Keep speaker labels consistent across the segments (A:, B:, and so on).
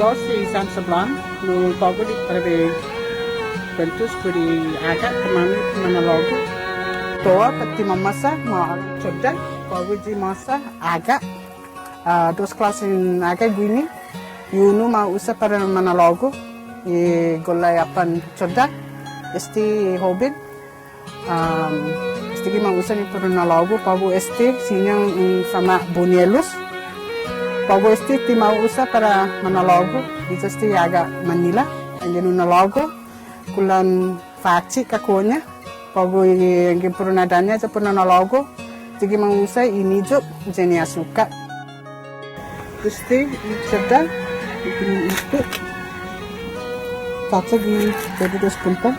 A: dos si isang sablan no pago di prebe bentus kuri agak kemami mana logo toa pati mamasa ma chodda pago di masa agak dos kelas agak gini yunu ma usa para mana logo golai apan chodda esti hobin esti ma usa ni para mana logo pago esti sinyang sama bonielus pago esti ti mau usa para monologo esti agak Manila angin monologo kulan faci kakonya pago angin purunadanya sa monologo tigi mau usa ini jo jeni asuka esti cerda ini itu faci di jadi 2 punta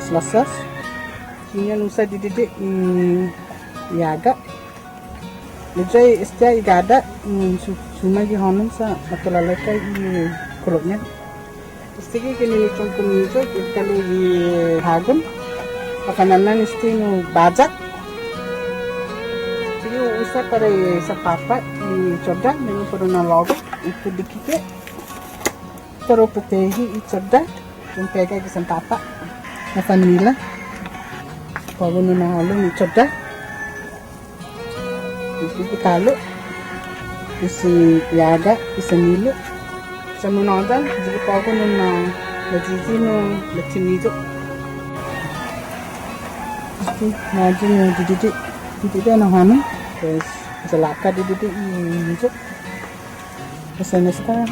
A: selasas ini usa dididik yaga lejai istia igada suma gi honum sa matulalaka i koloknya istigi kini chongkuni jo kalu gi hagun pakananan isti no bajak jadi usa para sa papa i chodda meni porona logo itu dikike pero putehi i chodda tumpega gi san papa na famila pagono na halo i chodda itu kalau isi yaga isi milu sama nonton jadi pago nuna lejiji no lechimijo itu najin no dididik na hanu terus selaka dididik mijo kesana sekarang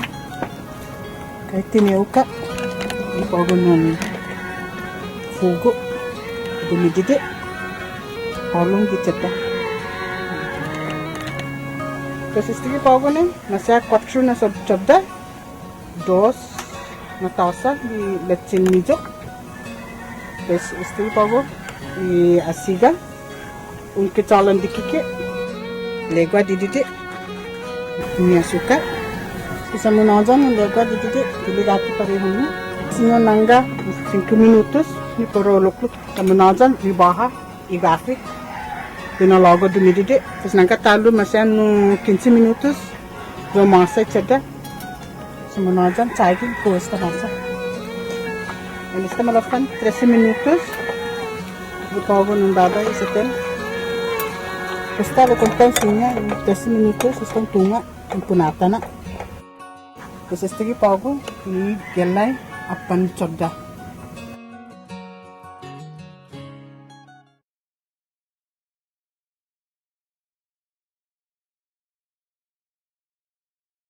A: kaitin ya uka di pago nuna fugo dididik holong giceta. Terus istri pago nih, nasa 4 na chodda, 2 na tasa di lechin mijo. Terus istri pago di asiga, unke calan dikike, legwa dididik, ini asuka. Bisa menajan legwa dididik, diligati parehuni. Sino nangga 5 minutos, ni porolokluk, menajan di baha, igafik. Dina logo do midide, terus nangka talu masih no 15 minutos, dua masa cerda, semua jam cai ko esta masa. Ini kita melakukan 13 minutos, buka nung baba iseten. Kita lakukan sinya 13 minutos, sistem tunga punata na. Terus istri pago di gelai apan cerda.